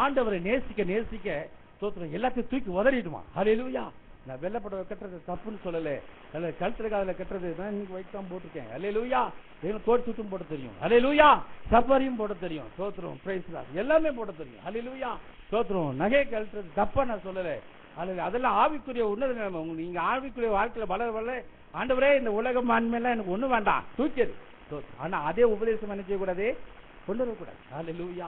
ஆண்டவரை நேசிக்க நேசிக்க ஸ்தோத்திரம் எல்லாத்தையும் தூக்கி உதறிடுமா. ஹல்லேலூயா. நான் வெள்ளப்படவை கட்டுறது தப்புன்னு சொல்லல, கழுத்துல காதல கட்டுறது தான் இன்னைக்கு ஒயிட் தான் போட்டிருக்கேன். ஹல்லேலூயா. எனக்கு கோட் சுட்டும் போட தெரியும். ஹல்லேலூயா. சஃபாரியும் போட தெரியும். ஸ்தோத்திரம் பிரைஸ் லார்ட். எல்லாமே போட தெரியும். ஹல்லேலூயா. ஸ்தோத்திரம். நகை கழுத்துறது தப்பா நான் சொல்லல, அதெல்லாம் ஆவிக்குரிய உன்னத நிலைமை. நீங்க ஆவிக்குரிய வாழ்க்கையில வளர வளர ஆண்டவரே இந்த உலகம் ஆண்மையெல்லாம் எனக்கு ஒண்ணு வேண்டாம் தூக்கியது. ஆனா அதே உபதேசம் என்ன செய்யக்கூடாது, கொண்டு வரக்கூடாது. ஹல்லேலூயா.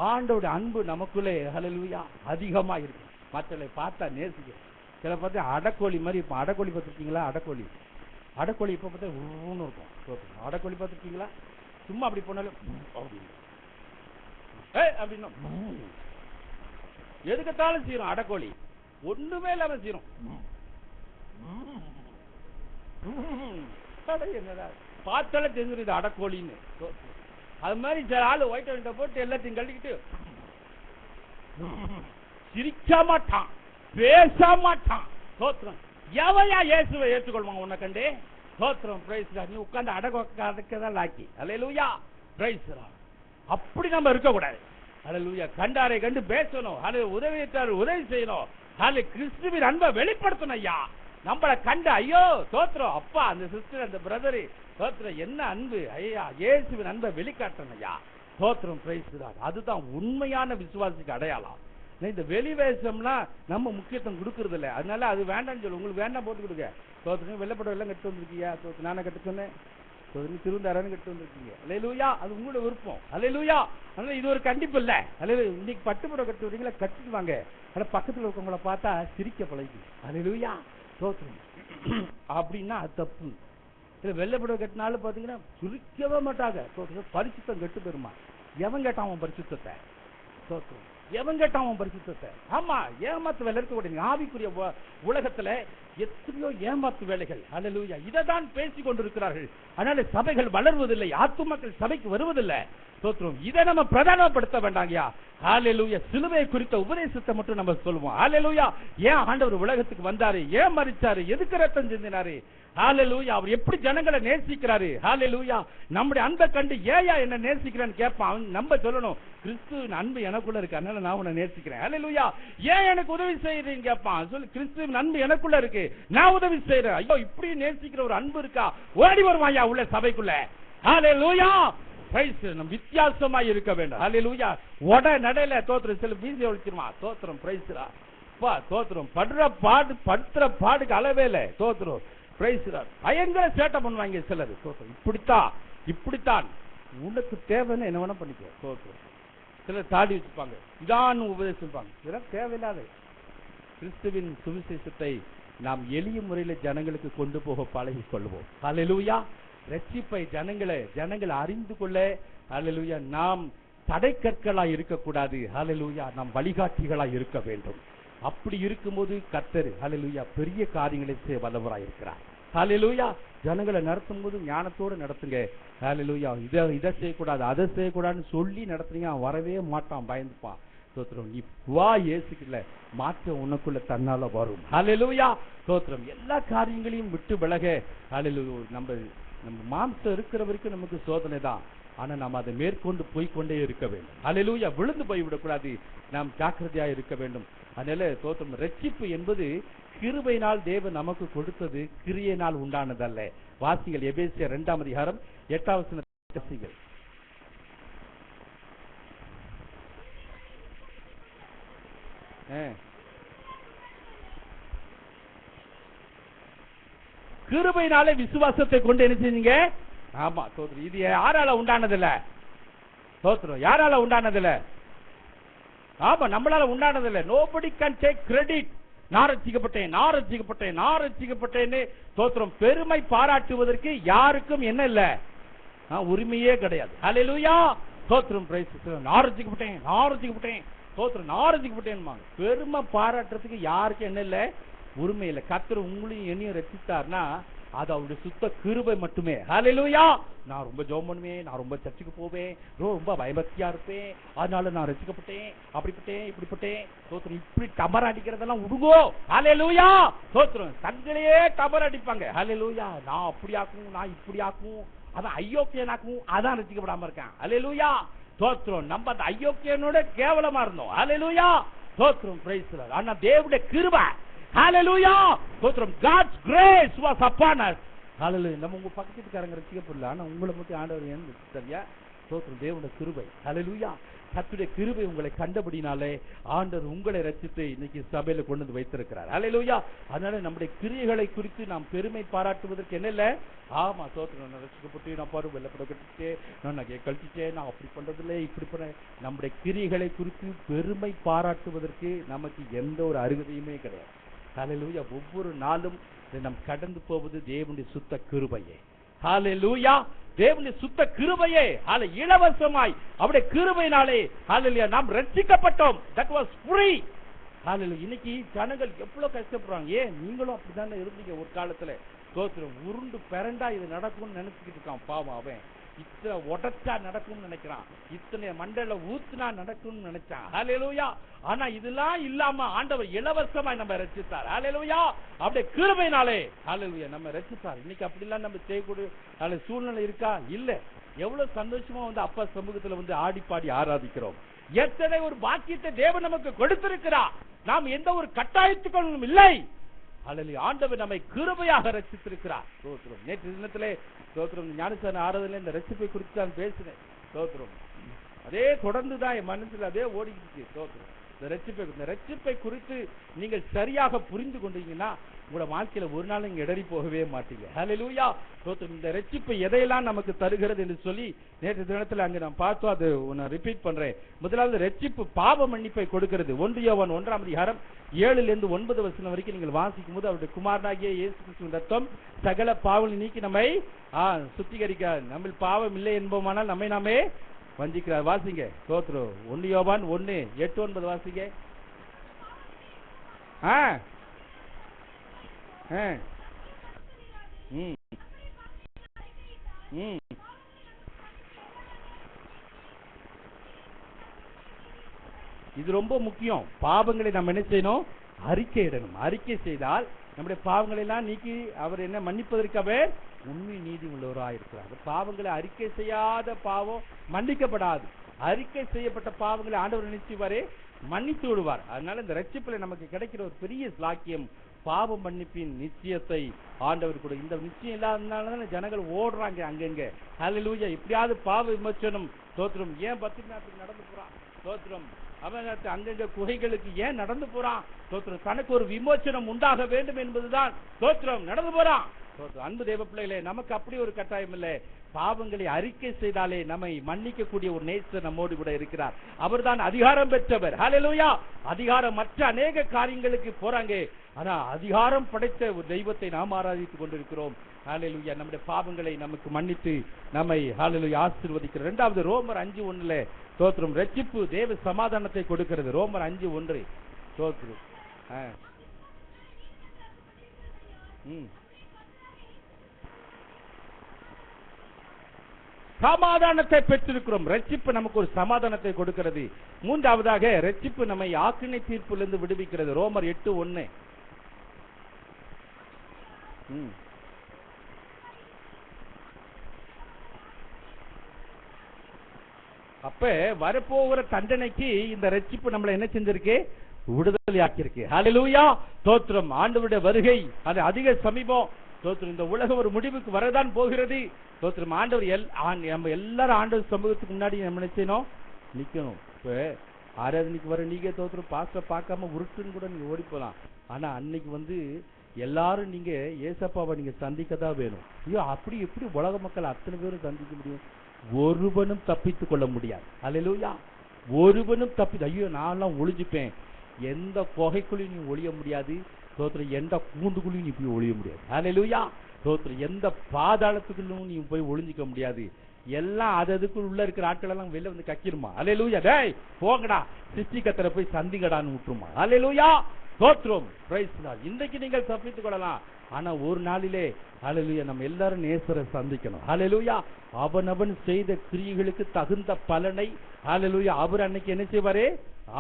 ஆண்டோட அன்பு நமக்குள்ளே ஹல்லேலூயா அதிகமா இருக்கு. மற்றவர்களை பார்த்தா நேசிக்க. சில பார்த்து அடக்கோழி மாதிரி இருப்போம். அடக்கோழி பார்த்துருக்கீங்களா? அடக்கோழி இப்ப பார்த்தா ஊன்னு இருக்கும். அடக்கோழி பார்த்துருக்கீங்களா? சும்மா அப்படி போனாலும் அப்படின்னா எதுக்கத்தாலும் செய்யறோம். அடக்கோழி ஒண்ணுமே இல்லாம செய்யறோம். என்னடா பார்த்தாலே தெரிஞ்சிடும் இது அடக்கோழின்னு. அது மாதிரி சில ஆளு ஒயிட் ஒயிட்ட போட்டு எல்லாத்தையும் கழிக்கிட்டு சிரிக்க மாட்டான், பேச மாட்டான். ஸ்தோத்திரம். எவையா இயேசுவை ஏற்றுக்கொள்வாங்க உன்னை கண்டு? ஸ்தோத்திரம் பிரைஸ் லார்ட். நீ உட்கார்ந்து அடக்கதான் லாக்கி. ஹல்லேலூயா பிரைஸ் லார்ட். அப்படி நம்ம இருக்க கூடாது. ஹல்லேலூயா. கண்டாரை கண்டு பேசணும். உதவியற்றார் உதவி செய்யணும். கிறிஸ்துவின் அன்பை வெளிப்படுத்தணும். ஐயா நம்மளை கண்டு ஐயோ ஸ்தோத்திரம் அப்பா அந்த சிஸ்டர் அந்த பிரதர் ஸ்தோத்திரம் என்ன அன்பு ஐயா இயேசுவின் அன்பை வெளிக்காட்டணும். ஐயா ஸ்தோத்திரம் பிரைஸ் லார்ட். அதுதான் உண்மையான விசுவாசிக்கு அடையாளம். இந்த வெளிவேஷம்னா நம்ம முக்கியத்துவம் கொடுக்கறது இல்லை. அதனால அது வேண்டாம்னு சொல்லு. உங்களுக்கு வேண்டாம் போட்டு கொடுங்க. ஸ்தோத்திரம். வெள்ளப்படம் எல்லாம் கட்டு வந்திருக்கீங்க. நானே கட்டு சொன்னேன். திருந்தாரன்னு கட்டு வந்திருக்கீங்க. அல்லேலூயா. அது உங்களோட விருப்பம். அல்லேலூயா. அதனால இது ஒரு கண்டிப்பு இல்ல. அல்லேலூயா. இன்னைக்கு பட்டுப்படம் கட்டு வரீங்களா கட்டிட்டு வாங்க. ஆனா பக்கத்துல இருக்கவங்கள பார்த்தா சிரிக்க பழகி. அல்லேலூயா. ஸ்தோத்திரம். அப்படின்னா அது தப்பு. வெள்ளப்படம் கட்டினாலும் பாத்தீங்கன்னா சிரிக்கவே மாட்டாங்க. பரிசுத்தம் கெட்டு பெறுமா. எவன் கேட்டான் அவன் பரிசுத்தத்தை? ஸ்தோத்திரம். எவன் கேட்டான் அவன் பரிசுத்தத்தை? ஆமா ஏமாத்து வேலை இருக்கக்கூடிய ஆவிக்குரிய உலகத்துல எத்தனையோ ஏமாத்து வேலைகள். அல்லேலூயா. இதைதான் பேசிக் கொண்டிருக்கிறார்கள். அதனால சபைகள் வளர்வதில்லை, ஆத்துமக்கள் சபைக்கு வருவதில்லை. ஸ்தோத்திரம். இதை நம்ம பிரதானப்படுத்த வேண்டாங்கயா. ஹல்லேலூயா. சிலுவை குறித்த உபதேசத்தை மட்டும் நம்ம சொல்லுவோம். ஹல்லேலூயா. ஏன் ஆண்டவர் உலகத்துக்கு வந்தாரு, ஏன் மரிச்சாரு, எதுக்கு ரத்தம் சிந்தினாரு, ஹல்லேலூயா. அவர் எப்படி ஜனங்களை நேசிக்கிறாரு. ஹல்லேலூயா. நம்முடைய அன்பை கண்டு ஏயா என்ன நேசிக்கிறான்னு கேட்பான். நம்ம சொல்லணும் கிறிஸ்துவின் அன்பு எனக்குள்ள இருக்கு, அதனால நான் உன்னை நேசிக்கிறேன். ஹல்லேலூயா. ஏன் எனக்கு உதவி செய்யறீங்க கேட்பான். சொல்லு கிறிஸ்துவின் அன்பு எனக்குள்ள இருக்கு, நான் உதவி செய்யறேன். ஐயோ இப்படி நேசிக்கிற ஒரு அன்பு இருக்கா, ஓடி வருவாயா உள்ள சபைக்குள்ள. ஹல்லேலூயா. நம்ம வித்தியாசமா இருக்க வேண்டும். ஹல்லேலூயா. உட நடையில தோத்திரம் சில பீசி ஒழிச்சிருமா. தோத்திரம் பிரைஸ்ரா பா. தோத்திரம் படுத்துற பாடுக்கு அளவே இல்லை. தோத்திரம் பிரைஸ்ரா. பயங்கர சேட்டை பண்ணுவாங்க சிலர். தோத்திரம். இப்படித்தான் உனக்கு தேவைன்னு என்ன வேணா பண்ணிக்கோ. தோத்திரம். சிலர் தாடி வச்சுப்பாங்க, இதான் உபதேசிப்பாங்க. இதெல்லாம் தேவையில்லாத. கிறிஸ்துவின் சுவிசேஷத்தை நாம் எளிய முறையில ஜனங்களுக்கு கொண்டு போக பழகி கொள்வோம். ஹல்லேலூயா. ரட்சிப்பை ஜனங்களை அறிந்து கொள்ள ஹல்லேலூயா நாம் தடை கற்களாய் இருக்கக்கூடாது. ஹல்லேலூயா. நாம் வழிகாட்டிகளாய் இருக்க வேண்டும். அப்படி இருக்கும்போது கர்த்தர் ஹல்லேலூயா பெரிய காரியங்களை செய்ய வல்லவராய் இருக்கிறார். ஹல்லேலூயா. ஜனங்களை நடத்தும் போது ஞானத்தோடு நடத்துங்க. ஹல்லேலூயா. இதை செய்யக்கூடாது அதை செய்யக்கூடாதுன்னு சொல்லி நடத்துறீங்க, அவன் வரவே மாட்டான், பயந்துப்பான். ஸ்தோத்திரம். நீ வா இயேசுக்குள்ள, மாற்றம் உனக்குள்ள தன்னால வரும். ஹல்லேலூயா. ஸ்தோத்திரம். எல்லா காரியங்களையும் விட்டு விலக. ஹல்லேலூயா. நம்ம மாம்சம் இருக்கிற வரைக்கும் நமக்கு சோதனை தான். ஆனா நாம் அதை மேற்கொண்டு போய்கொண்டே இருக்க வேண்டும். ஹல்லேலூயா. விழுந்து போய்விடக்கூடாது, நாம் ஜாக்கிரதையா இருக்க வேண்டும். அதனால ஸ்தோத்திரம். ரட்சிப்பு என்பது கிருபையினால் தேவன் நமக்கு கொடுத்தது, கிரியையினால் உண்டானதல்ல. வாசிகள் எபேசியர் 2ஆம் அதிகாரம் 8ஆம் வசனத்தை. கிருபையினாலே விசுவாசத்தை கொண்டு என்ன செஞ்சீங்க? ஆமா ஸ்தோத்திரம். இது யாரால உண்டானதில்ல? ஸ்தோத்திரம். யாரால உண்டானதில்ல? ஆமா நம்மளால உண்டானதில்ல. nobody can take credit. நான் ரட்சிக்கப்பட்டேன்னு ஸ்தோத்திரம் பெருமை பாராட்டுவதற்கு யாருக்கும் என்ன இல்ல, உரிமையே கிடையாது. ஹல்லேலூயா. ஸ்தோத்திரம். பிரைஸ். நான் ரட்சிக்கப்பட்டேன் ஸ்தோத்திரம். நான் ரட்சிக்கப்பட்டேன் பெருமை பாராட்டுறதுக்கு யாருக்கும் என்ன இல்ல, உரிமை இல்லை. கர்த்தர் உங்களையும் என்னையும் ரட்சித்தார்னா அது அவருடைய சுத்த கிருபை மட்டுமே. ஹல்லேலூயா. நான் ரொம்ப ஜெபம் பண்ணுவேன், நான் ரொம்ப சர்ச்சுக்கு போவேன், ரொம்ப பயபக்தியா இருப்பேன், அதனால நான் ரட்சிக்கப்பட்டேன், அப்படிப்பட்டேன் இப்படிப்பட்டேன். ஸ்தோத்திரம். இப்படி டபர் அடிக்கிறதெல்லாம் உடுங்கோ. ஹல்லேலூயா. ஸ்தோத்திரம். தங்களையே டபர் அடிப்பாங்க. ஹல்லேலூயா. நான் அப்படி ஆக்கும், நான் இப்படி ஆக்கும், அதான் ஐயோக்கியனாக்கும், அதான் ரட்சிக்கப்படாம இருக்கேன். ஹல்லேலூயா. தோத்திரம் நம்ம அந்த ஐயோக்கியனோட கேவலமா இருந்தோம். ஹல்லேலூயா தோத்திரம் பிரைஸ் தி லார்ட். ஆனா தேவனுடைய கிருபை ஹல்லேலூயா தோத்திரம் God's grace was upon us. ஹல்லேலூயா. நம்ம உங்க பக்கத்துக்காரங்க ரட்சிக்கப்படல, ஆனா உங்களை மட்டும் ஆண்டவர் ஏன் சரியா தோத்திரம் தேவனுடைய கிருபை. ஹல்லேலூயா. கர்த்தருடைய கிருபை உங்களை கண்டபடினாலே ஆண்டவர் உங்களை ரட்சித்து இன்னைக்கு சபையில கொண்டு வந்து வைத்திருக்கிறார். ஹல்லேலூயா. அதனால நம்முடைய கிரியைகளை குறித்து நாம் பெருமை பாராட்டுவதற்கு என்ன இல்ல, ஆமா தோத்திரம் நான் ரட்சிக்கப்பட்டு நான் பாரு வெள்ளப்பட கட்டிட்டேன், நான் நகையை கழிச்சிட்டேன், நான் அப்படி பண்றதில்லை இப்படி பண்ண. நம்முடைய கிரியைகளை குறித்து பெருமை பாராட்டுவதற்கு நமக்கு எந்த ஒரு அருகதையுமே கிடையாது. ஹல்லேலூயா. ஒவ்வொரு நாளும் நாம் கடந்து போவது தேவனுடைய சுத்த கிருபையே. ஹல்லேலூயா. தேவனுடைய சுத்த கிருபையே இலவசமாய் அவருடைய கிருபையினாலே ஹல்லேலூயா நாம் ரட்சிக்கப்பட்டோம். That was free. ஹல்லேலூயா. இன்னைக்கு ஜனங்கள் எவ்வளவு கஷ்டப்படுறாங்க. ஏன் நீங்களும் அப்படிதானே இருந்தீங்க ஒரு காலத்துல. தோத்திரம் உருண்டு பெரண்டா இது நடக்கும்னு நினைச்சுக்கிட்டு இருக்கான் பாவம். அவன் இத்தனை உடச்சா நடக்கும்னு நினைக்கிறான், இத்தனை மண்டல ஊத்துனா நடக்கும்னு நினைச்சான். ஹல்லேலூயா. ஆனா இதெல்லாம் இல்லாம ஆண்டவர் இலவசமாய் நம்ம ரட்சித்தார். ஹல்லேலூயா. அப்படியே கிருபையினாலே ஹல்லேலூயா நம்ம ரட்சித்தார். இன்னைக்கு அப்படிலாம் நம்ம செய்யக்கூடிய சூழ்நிலை இருக்கா? இல்ல. எவ்வளவு சந்தோஷமா வந்து அப்பா சமூகத்துல வந்து ஆடி பாடி ஆராதிக்கிறோம். எத்தனை ஒரு பாக்கியத்தை தேவன் நமக்கு கொடுத்திருக்கிறார். நாம் எந்த ஒரு கட்டாயத்துக்கும் இல்லை. ஹல்லேலூயா. ஆண்டவர் நம்மை கிருபையாக ரட்சித்திருக்கிறார். ஸ்தோத்திரம். நேற்று தினத்திலே ஸ்தோத்திரம் ஞானஸ்நான ஆராதனையில இந்த ரட்சிப்பை குறித்து நான் பேசினேன். ஸ்தோத்திரம். அதே தொடர்ந்துதான் என் மனசுல அதே ஓடிக்கிட்டு. ஸ்தோத்திரம். இந்த ரட்சிப்பை குறித்து நீங்கள் சரியாக புரிந்து கொண்டீங்கன்னா உங்களோட வாழ்க்கையில ஒரு நாள் நீங்க இடறி போகவே மாட்டீங்க. ஹல்லேலூயா. ஸ்தோத்திரம். இந்த ரட்சிப்பு எதையெல்லாம் நமக்கு தருகிறது என்று சொல்லி நேற்று தினத்துல அங்க நான் பார்த்தோம். அது நான் ரிப்பீட் பண்றேன். முதலாவது ரட்சிப்பு பாவ மன்னிப்பை கொடுக்கிறது. 1 யோவான் 1ஆம் அதிகாரம் 7-9 வசனம் வரைக்கும் நீங்கள் வாசிக்கும் போது அவருடைய குமாரனாகிய இயேசு கிறிஸ்துவின் ரத்தம் சகல பாவங்களை நீக்கி நம்மை சுத்திகரிக்க, நம்ம பாவம் இல்லை என்போமானால் நம்மை நாமே வஞ்சிக்கிறார். வாசிங்க. ஸ்தோத்திரம். 1 யோவான் 1:8-9 வாசிங்க. இது ரொம்ப முக்கியம். பாவங்களை நம்ம என்ன செய்யணும்? அறிக்கையிடணும். அறிக்கை செய்தால் நம்முடைய பாவங்களை எல்லாம் நீக்கி அவர் என்ன மன்னிப்பதற்காக உண்மை நீதி உள்ளவராயிருக்கிறார். பாவங்களை அறிக்கை செய்யாத பாவம் மன்னிக்கப்படாது. அறிக்கை செய்யப்பட்ட பாவங்களை ஆண்டவர் நிச்சயவாரே மன்னித்து விடுவார். அதனால இந்த ரட்சிப்பில் நமக்கு கிடைக்கிற ஒரு பெரிய சாக்கியம் பாவ மன்னிப்பின் நிச்சயத்தை ஆண்டவர் கூட. இந்த நிச்சயம் இல்லாதனால ஜனங்கள் ஓடுறாங்க அங்கங்க. ஹல்லேலூயா. எப்படியாவது பாவ விமோசனம். ஸ்தோத்திரம். ஏன் பத்ரிநாத்துக்கு நடந்து போறான்? ஸ்தோத்திரம். அவன் அங்கங்க குகைகளுக்கு ஏன் நடந்து போறான்? ஸ்தோத்திரம். தனக்கு ஒரு விமோசனம் உண்டாக வேண்டும் என்பதுதான் ஸ்தோத்திரம் நடந்து போறான். அன்பு தேவ பிள்ளைகளே, நமக்கு அப்படி ஒரு கட்டாயம் இல்லை. பாவங்களை அறிக்கை செய்தாலே நம்மை மன்னிக்கக்கூடிய ஒரு நேசர் நம்மோடு கூட இருக்கிறார். அவர்தான் அதிகாரம் பெற்றவர். ஹல்லேலூயா. அதிகாரம் மற்ற அநேக காரியங்களுக்கு போறாங்க, ஆனா அதிகாரம் படைத்த ஒரு தெய்வத்தை நாம் ஆராதித்துக் கொண்டிருக்கிறோம். ஹல்லேலூயா. நம்முடைய பாவங்களை நமக்கு மன்னித்து நம்மை ஹல்லேலூயா ஆசீர்வதிக்கிறார். இரண்டாவது ரோமர் 5:1 ஸ்தோத்திரம். ரட்சிப்பு தேவ சமாதானத்தை கொடுக்கிறது. ரோமர் 5:1 ஸ்தோத்திரம். சமாதானத்தை பெற்றிருக்கிறோம். ரட்சிப்பு நமக்கு ஒரு சமாதானத்தை கொடுக்கிறது. மூன்றாவதாக ரட்சிப்பு நம்மை ஆக்கினை தீர்ப்பிலிருந்து விடுவிக்கிறது. ரோமர் 8:1. அப்ப வரப்போகிற தண்டனைக்கு இந்த ரட்சிப்பு நம்மளை என்ன செஞ்சிருக்கு? விடுதலை ஆக்கியிருக்கு. ஹல்லேலூயா. ஸ்தோத்திரம். ஆண்டவருடைய வருகை அது அதிக சமீபம். ஸ்தோத்திரம். இந்த உலகம் ஒரு முடிவுக்கு வரதான் போகிறது. ஸ்தோத்திரம். ஆண்டவர் நம்ம எல்லாரும் ஆண்டவர் சமூகத்துக்கு முன்னாடி நம்ம என்ன செய்யணும்? நிக்கணும். இப்ப ஆராதனைக்கு வர நீங்க ஸ்தோத்திரம் பாஸ்டர் பார்க்காம உருட்டுன்னு கூட நீங்க ஓடி போலாம். ஆனா அன்னைக்கு எல்லாரும் நீங்க ஏசப்பாவை நீங்க சந்திக்கதான் வேணும். ஐயோ, அப்படி எப்படி உலக மக்கள் அத்தனை பேரும் சந்திக்க முடியும்? ஒருவனும் தப்பித்துக் கொள்ள முடியாது. ஹல்லேலூயா. ஒருவனும் ஐயோ நான்லாம் ஒளிஞ்சுப்பேன். எந்த குகைக்குள்ளையும் நீ ஒளிய முடியாது. ஸ்தோத்திரம். எந்த கூண்டுக்குள்ளையும் நீ போய் ஒளிய முடியாது. ஹல்லேலூயா. ஸ்தோத்திரம். எந்த பாதாளத்துக்குள்ளும் நீ போய் ஒளிஞ்சிக்க முடியாது. எல்லாம் அதுக்குள்ள உள்ள இருக்கிற ஆட்கள் எல்லாம் வெளில வந்து கக்கிருமா. ஹல்லேலூயா. டேய் போங்கடா, சிருஷ்டிகர்த்தரை போய் சந்திங்கடான்னு விட்டுருமா. ஹல்லேலூயா. ஸ்தோத்திரம். Price the Lord. இன்றைக்கு நீங்கள் தப்பித்துக் கொள்ளலாம், ஆனா ஒரு நாளிலே ஹல்லேலூயா நம்ம எல்லாரும் நேசரை சந்திக்கணும். ஹல்லேலூயா. அவனவன் செய்த கிரியைகளுக்கு தகுந்த பலனை ஹல்லேலூயா அவர் அன்னைக்கு என்ன செய்வாரு?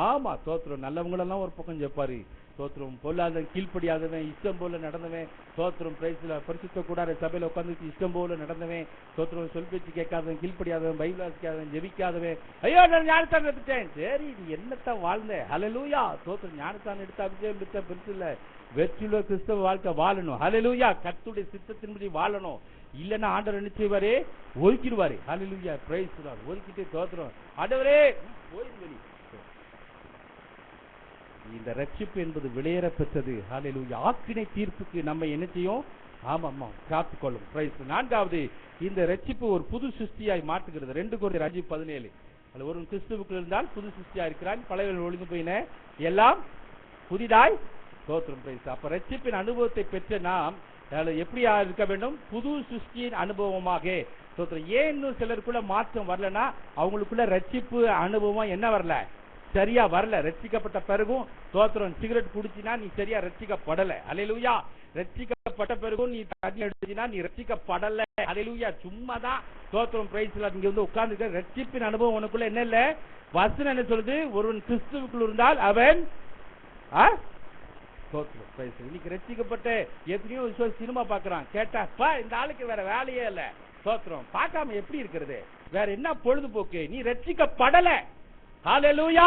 ஆமா ஸ்தோத்திரம். நல்லவங்களெல்லாம் ஒரு பக்கம் ஜெயிப்பாரு, தோத்திரம். பொல்லாதவன், கீழ்ப்படியாதவன், இஷ்டம் போல நடந்தவன், தோத்திரம். பிரைஸ்ல பரிசுத்த கூடார சபையில உட்கார்ந்து இஷ்டம் போல நடந்தவன், தோத்திரம். சொல் பேச்சு கேட்காதவன், கீழ்ப்படியாதவன், பைபிள் வாசிக்காதவன், ஜெபிக்காதவன். ஐயோ நான் ஞானஸ்தானம் எடுத்துட்டேன். சரி, நீ என்னத்தான் வாழ்ந்த? ஹல்லேலூயா. தோத்திரம். ஞானஸ்தானம் எடுத்த அபிஷேகம் பெற்ற பெருசு இல்ல, வெற்றியுள்ள கிறிஸ்தவ வாழ்க்கை வாழணும். ஹல்லேலூயா. கர்த்தருடைய சித்தத்தின்படி வாழணும். இல்லன்னா ஆண்டவர் என்ன செய்வாரு? ஒதுக்கிடுவாரு. ஹல்லேலூயா. Praise the Lord. ஒதுக்கிட்டு தோத்திரம். ஆண்டவரே போய் இந்த ரட்சிப்பு என்பது விலையேற பெற்றது. ஹல்லேலூயா. ஆக்கினை தீர்ப்புக்கு நம்ம என்ன செய்யும்? ஆமாம்மா, காத்துக்கொள்ளும். பிரைஸ். நான்காவது, இந்த ரட்சிப்பு ஒரு புது சிருஷ்டியாய் மாற்றுகிறது. 2 கொரிந்தியர் 5:17. அது ஒரு கிறிஸ்துவுக்குள் இருந்தால் புது சிருஷ்டியா இருக்கிறான், பழையவைகள் ஒழிந்து போயின, எல்லாம் புதிதாய். தோத்திரம். பிரைஸ். அப்ப ரட்சிப்பின் அனுபவத்தை பெற்ற நாம் எப்படியா இருக்க வேண்டும்? புது சிருஷ்டியின் அனுபவமாக. தோத்திரம். ஏன் இன்னும் சிலருக்குள்ள மாற்றம் வரலன்னா, அவங்களுக்குள்ள ரட்சிப்பு அனுபவம் என்ன வரல? சரியா வரல. ரட்சிக்கப்பட்ட பிறகும் தோத்திரம். சிகரெட் குடிச்சினா நீ சரியா ரட்சிக்கப்படல. அல்லேலூயா. ரட்சிக்கப்பட்ட பிறகும் நீ தண்ணி எடுத்துனா நீ ரட்சிக்கப்படல. அல்லேலூயா. சும்மாதான் தோத்திரம். பிரைஸ்ல நீங்க வந்து உட்கார்ந்து ரட்சிப்பின் அனுபவம் உனக்குள்ள என்ன இல்ல? வசனம் என்ன சொல்லுது? ஒருவன் கிறிஸ்துவுக்குள் இருந்தால் அவன் தோத்திரம். பிரைஸ். இன்னைக்கு ரட்சிக்கப்பட்ட எத்தனையோ சினிமா பாக்குறான். கேட்டா இந்த ஆளுக்கு வேற வேலையே இல்ல. தோத்திரம். பார்க்காம எப்படி இருக்கிறது? வேற என்ன பொழுதுபோக்கு? நீ ரட்சிக்கப்படல. ஹல்லேலூயா.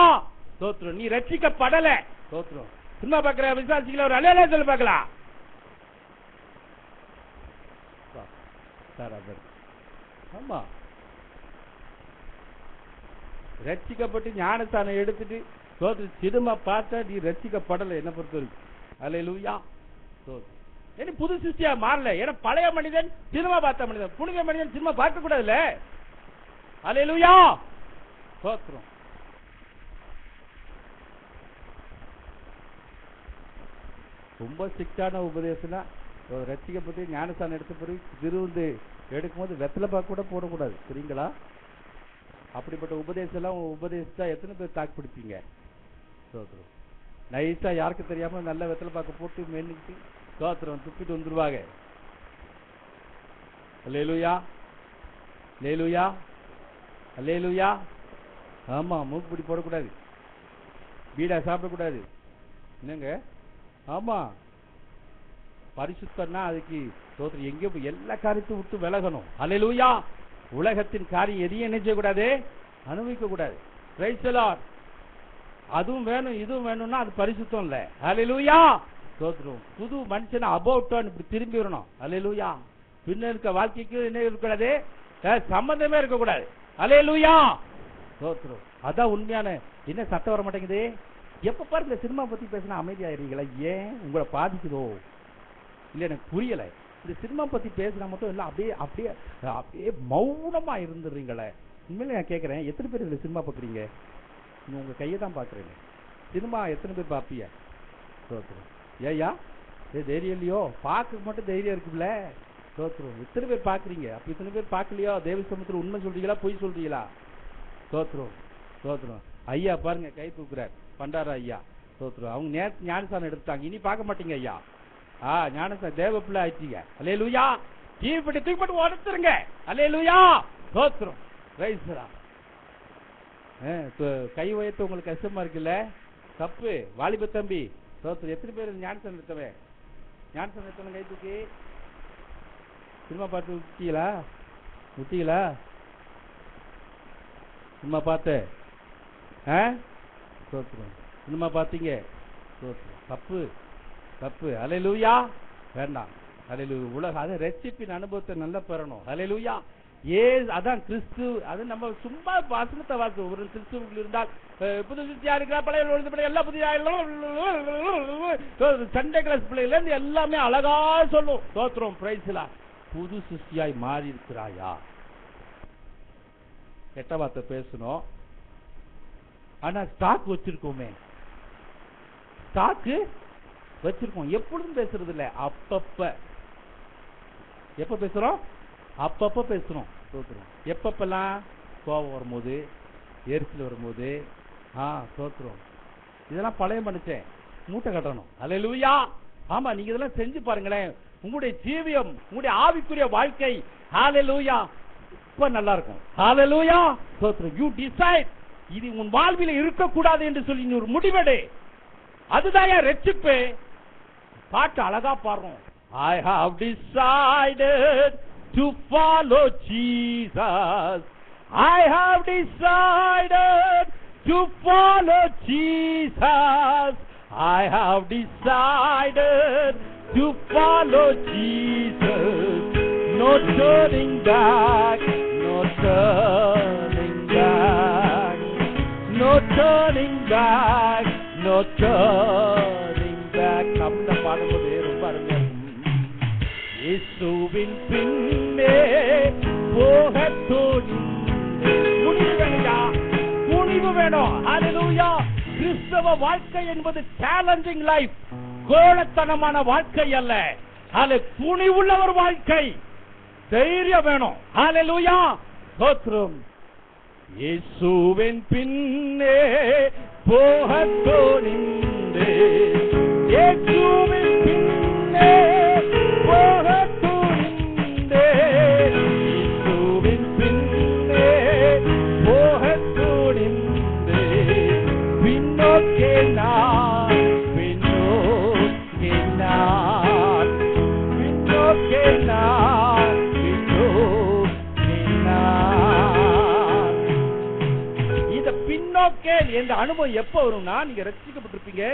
தோத்திரம். நீ ரட்சிக்கப்படல. தோத்திரம். சினிமா பார்க்கிற விசுவாசிகளை ஒரு அல்லேலூயா சொல்ல பார்க்கலாம். ஆமா, ரட்சிக்கப்பட்டு ஞானஸ்தானம் எடுத்துட்டு தோத்திரம் சினிமா பார்த்தா நீ ரட்சிக்கப்படல. என்ன பொறுத்த வரைக்கும். அல்லேலூயா. தோத்திரம். புது சிருஷ்டியா மாறல. ஏன்னா பழைய மனிதன் சினிமா பார்த்த மனிதன், புனித மனிதன் சினிமா பார்க்க கூடாதுல்ல. அல்லேலூயா. தோத்திரம். ரொம்ப ஸ்ட்ரிக்டான உபதேசம்னா, ரட்சிக்கப்பட்டு ஞானஸ்தானம் எடுத்த பிறகு திருவிந்து எடுக்கும்போது வெத்தலை பாக்கு கூட போடக்கூடாது. சரிங்களா? அப்படிப்பட்ட உபதேசம் எல்லாம் உபதேசித்தா எத்தனை பேர் தாக்கு பிடிப்பீங்க? நைஸா யாருக்கு தெரியாம நல்ல வெத்தலை பாக்கு போட்டு மென்னுக்கிட்டு தோத்திரம் துப்பிட்டு வந்துருவாங்க. அல்லேலூயா. அல்லேலூயா. அல்லேலூயா. ஆமா, மூக்குப்பிடி போடக்கூடாது, பீடா சாப்பிடக்கூடாது. என்னங்க? ஆமா, பரிசுத்தம்னா அதுக்கு தோத்திரம் எங்கேயும் எல்லா காரியத்தையும் விட்டு விலகணும். அல்லேலூயா. உலகத்தின் காரியம் எதையும் என்ன செய்யக்கூடாது? அனுபவிக்க கூடாது. Price the Lord. அதுவும் வேணும் இதுவும் வேணும்னா அது பரிசுத்தம் இல்ல. அல்லேலூயா. தோத்திரம். புது மனுஷனை அபவுட் இப்படி திரும்பி வரணும். அல்லேலூயா. பின்ன இருக்க வாழ்க்கைக்கு என்ன இருக்கக்கூடாது? சம்பந்தமே இருக்கக்கூடாது. அல்லேலூயா. தோத்திரம். அதான் உண்மையான. என்ன சத்தம் வர மாட்டேங்குது? எப்ப பாரு இந்த சினிமா பத்தி பேசினா அமைதியாயிருங்களா? ஏன் உங்களை பாதிக்குதோ இல்ல? எனக்கு புரியல. இந்த சினிமா பத்தி பேசினா மட்டும் இல்ல அப்படியே அப்படியே அப்படியே மௌனமா இருந்துடுறீங்களே. உண்மையில நான் கேட்கறேன், எத்தனை பேர் இந்த சினிமா பாக்குறீங்க? உங்க கையை தான் பாக்குறேன். சினிமா எத்தனை பேர் பாப்பீங்க? தோத்திரம். ஏயா தைரியம் இல்லையோ? பார்க்க மட்டும் தைரியம் இருக்குல்ல? தோத்திரம். எத்தனை பேர் பாக்குறீங்க? அப்ப இத்தனை பேர் பார்க்கலையோ? தேவ சமூகத்தில் உண்மை சொல்றீங்களா பொய் சொல்றீங்களா? தோத்திரம். தோத்திரம். ஐயா பாருங்க கை தூக்குறார், பண்டாரா ஐயா. தோத்திரம். அவங்க நேற்று ஞானஸ்தானம் எடுத்தாங்க, இனி பார்க்க மாட்டீங்க ஐயா. ஞானஸ்தானம் தேவ பிள்ளை ஆயிட்டீங்க. அல்லேலூயா. தீப்பட்டு தூக்கிப்பட்டு உடச்சிருங்க. அல்லேலூயா. தோத்திரம். ரைஸ்ரா. கை உயர்த்த உங்களுக்கு கஷ்டமா இருக்குல்ல? தப்பு. வாலிப தம்பி. தோத்திரம். எத்தனை பேர் ஞானஸ்தானம் எடுத்தவன்? ஞானஸ்தானம் எடுத்தவன் கை தூக்கி. சினிமா பார்த்து விட்டீங்களா? விட்டீங்களா? சினிமா பார்த்து தோத்திரம். சினிமா பார்த்தீங்க? தோத்திரம். தப்பு தப்பு. அல்லேலூயா. வேண்டாம். அல்லேலூயா. உலக அது ரட்சிப்பின் அனுபவத்தை நல்லா பெறணும். அல்லேலூயா. அதான் கிறிஸ்து. அது நம்ம சும்மா வசனத்தை வாசி. ஒரு கிறிஸ்துவுக்குள் இருந்தால் புது சிருஷ்டியா இருக்கிறா, பழைய பிள்ளை எல்லாம் புதிய சண்டே கிளாஸ் பிள்ளைல இருந்து எல்லாமே அழகா சொல்லும். தோத்திரம். பிரைஸ்ல புது சிருஷ்டியாய் மாறி இருக்கிறாயா? கெட்ட வார்த்தை பேசணும், ஆனா ஸ்டாக் வச்சிருக்கோமே. ஸ்டாக்கு வச்சிருக்கோம். எப்பொழுதும் பேசுறது இல்ல, அப்பப்ப. எப்ப பேசுறோம்? அப்பப்ப பேசுறோம். தோத்துறோம். எப்பப்பெல்லாம்? கோபம் வரும்போது, எரிச்சல் வரும்போது. தோத்துறோம். இதெல்லாம் பழைய மனுஷன் மூட்டை கட்டணும். அல்லேலூயா. ஆமா, நீங்க இதெல்லாம் செஞ்சு பாருங்களேன். உங்களுடைய ஜீவியம், உங்களுடைய ஆவிக்குரிய வாழ்க்கை ஹல்லேலூயா இப்ப நல்லா இருக்கும். ஹல்லேலூயா. தோத்துறோம். You decide. இது உன் வாழ்வில் இருக்கக்கூடாது என்று சொல்லி நீ ஒரு முடிவெடு. அதுதான் என் ரட்சிப்பு. பாட்டு அழகா பாடுறோம். I have decided to follow Jesus. I have decided to follow Jesus. I have decided to follow Jesus. No turning back, no turning back, no turning back, no turning back. நம்ம பாடும்போது ரொம்ப அருமையா இயேசுவின் பின்னே போகத் துணிந்தே. துணிவு வேணும்யா, துணிவு வேணும். ஹல்லேலூயா. கிறிஸ்தவ வாழ்க்கை என்பது சேலஞ்சிங் லைஃப், கோலத்தனமான வாழ்க்கை அல்ல. அது துணிவுள்ள ஒரு வாழ்க்கை, தைரியம் வேணும். ஹல்லேலூயா. ஸ்தோத்திரம். இயேசுவின் பின்னே போகத் துணிந்தே. இயேசுவின் பின்னே போகத் துணிந்தே. இயேசுவின் பின்னே போகத் துணிந்தே. பின்னோக்கே நான், பின்னோக்கே நான், பின்னோக்கே நான், பின்னோக்கே நான். இந்த பின்னோக்கே என்ற அனுபவம் எப்ப வரும்னா, நீங்க ரட்சிக்கப்பட்டிருப்பீங்க,